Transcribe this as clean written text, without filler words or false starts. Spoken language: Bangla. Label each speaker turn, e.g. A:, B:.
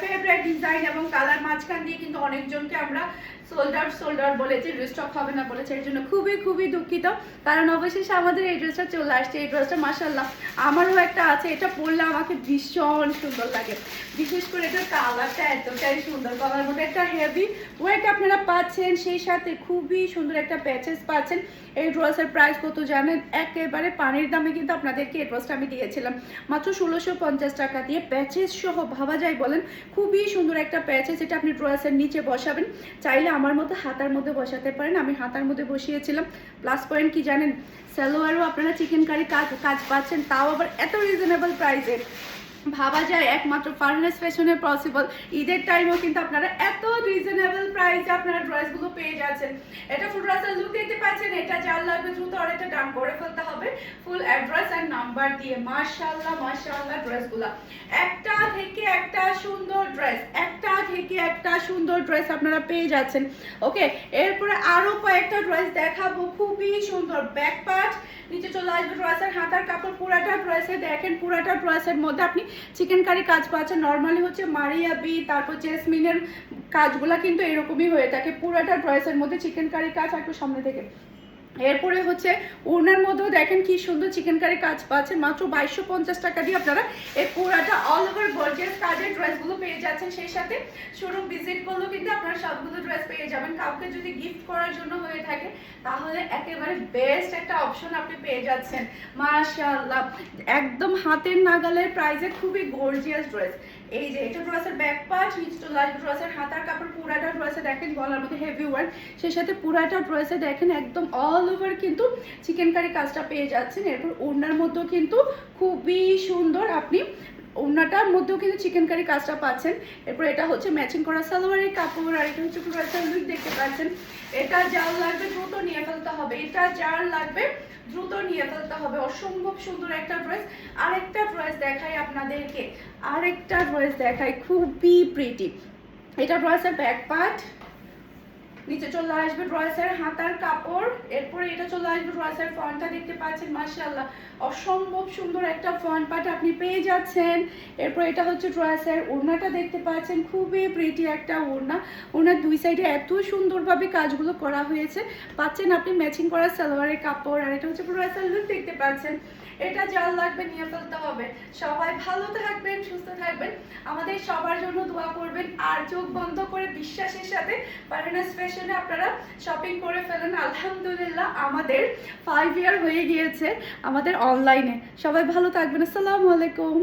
A: ফেভারিট ডিজাইন এবং কালার মাঝখান দিয়ে কিন্তু অনেকজনকে আমরা সোল্ড আউট বলেছি, রিস্টক হবে না বলেছে, এর জন্য খুবই খুবই দুঃখিত। কারণ অবশেষে আমাদের এই ড্রেসটা চলে আসছে। এই ড্রেসটা মাশাআল্লাহ আমারও একটা আছে, এটা পরলে আমাকে ভীষণ সুন্দর লাগে। বিশেষ করে এটার কালারটা এতটাই সুন্দর, গলার মধ্যে একটা হেভি ওয়েট আপনারা পাচ্ছেন, সেই সাথে খুবই সুন্দর একটা প্যাচেস পাচ্ছেন। এই ড্রেসের প্রাইস কত জানেন? একেবারে পানির দামে কিন্তু আপনাদেরকে এই ড্রেসটা আমি দিয়েছিলাম মাত্র 1650 টাকা দিয়ে, প্যাচেস সহ। ভাবা যায় বলেন, খুবই সুন্দর একটা প্যাচেস। এটা আপনি ড্রেসের নিচে বসাবেন, চাইলে আমার মতো হাতার মধ্যে বসাতে পারেন। আমি হাতার মধ্যে বসিয়েছিলাম। প্লাস পয়েন্ট কি জানেন? সালোয়ারও আপনারা চিকেন কারি কাজ পাচ্ছেন, তাও আবার এত রিজনেবল প্রাইসে। ভাবা যায় একমাত্র ফারহানাস ফ্যাশনে পসিবল। ঈদের টাইমেও কিন্তু আপনারা এত রিজনেবল প্রাইসে আপনারা ড্রেসগুলো পেয়ে যাচ্ছেন। এটা ফুল ড্রেসের লুক দেখতে পাচ্ছেন। এটা যার লাগবে দ্রুত অর্ডারটা ডান করে ফেলতে হবে ফুল অ্যাড্রেস আর নাম্বার দিয়ে। মাশাআল্লাহ মাশাআল্লাহ ড্রেসগুলো একটা থেকে একটা সুন্দর ড্রেস, একটা থেকে একটা সুন্দর ড্রেস আপনারা পেয়ে যাচ্ছেন। ওকে, এরপরে আরো কয়েকটা ড্রেস দেখাবো, খুবই সুন্দর। ব্যাক পার্ট নিচে চলে আসবে ড্রেসের, হাতার কাপড় পুরাটা ড্রেসে দেখেন, পুরাটা ড্রেসের মধ্যে আপনি চিকেন কারি কাজ পাচ্ছেন। নর্মালি হচ্ছে মারিয়া বি তারপর জেসমিনের কাজগুলা কিন্তু এরকমই হয়ে থাকে, পুরাটা ড্রেসের মধ্যে চিকেন কারি কাজ। একটু সামনে থেকে এরপরে হচ্ছে ওনার মধ্যেও দেখেন কি সুন্দর চিকেন কারি কাজ পাচ্ছেন মাত্র 2250 টাকা দিয়ে। আপনারা এই পুরাটা অল ওভার গর্জিয়াস কাজের ড্রেসগুলো পেয়ে যাচ্ছেন। সেই সাথে শোরুম ভিজিট করলেও কিন্তু আপনারা সবগুলো ড্রেস পেয়ে যাবেন। কাউকে যদি গিফট করার জন্য হয়ে থাকে তাহলে একেবারে বেস্ট একটা অপশন আপনি পেয়ে যাচ্ছেন। মাশাআল্লাহ একদম হাতের নাগালের প্রাইসে খুবই গর্জিয়াস ড্রেস। এই যে এটা ড্রেসের ব্যাক পার্ট, নিচে চলে আসবে ড্রেসের হাতার কাপড়, পুরাটা ড্রেসে দেখেন গলার মধ্যে হেভি ওয়ার্ক, সেই সাথে পুরাটা ড্রেসে দেখেন একদম অল ওভার কিন্তু চিকেন কারি কাজটা পেয়ে যাচ্ছেন। এরপর ওড়নার মধ্যেও কিন্তু খুবই সুন্দর আপনি ওড়নাটার মধ্যেও কিন্তু চিকেন কারি কাজটা পাচ্ছেন। এরপর এটা হচ্ছে ম্যাচিং করা সালোয়ারের কাপড়, আর এটা হচ্ছে ড্রেসের লুক দেখতে পাচ্ছেন। এটা যার লাগবে দ্রুত নিয়ে ফেলতে হবে, এটা যার লাগবে দ্রুত নিয়ে ফেলতে হবে। অসম্ভব সুন্দর একটা ড্রেস। আরেকটা ড্রেস দেখাই আপনাদেরকে, আরেকটা ড্রেস দেখাই, খুবই প্রিটি। এটা ড্রেসের ব্যাক পার্ট, নিচে চলে আসবে ড্রেসের হাতার কাপড়, এরপরে এটা চলে আসবে ড্রেসের ফ্রন্টটা দেখতে পাচ্ছেন। মাশাআল্লাহ অসম্ভব সুন্দর একটা ফ্রন্ট পার্ট আপনি পেয়ে যাচ্ছেন। এরপর এটা হচ্ছে ড্রেসের ওড়নাটা দেখতে পাচ্ছেন, খুবই প্রিটি একটা ওড়না। ওড়নার দুই সাইডে এত সুন্দরভাবে কাজগুলো করা হয়েছে। পাচ্ছেন আপনি ম্যাচিং করা সালোয়ারের কাপড়, আর এটা হচ্ছে ড্রেসের লুক দেখতে পাচ্ছেন। এটা যার লাগবে নিয়ে ফেলতে হবে। সবাই ভালো থাকবেন, সুস্থ থাকবেন, আমাদের সবার জন্য দোয়া করবেন, আর চোখ বন্ধ করে বিশ্বাসের সাথে ফারহানাস ফ্যাশনে আপনারা শপিং করে ফেলেন। আলহামদুলিল্লাহ আমাদের 5 ইয়ার হয়ে গিয়েছে আমাদের অনলাইনে। সবাই ভালো থাকবেন। আসসালামু আলাইকুম।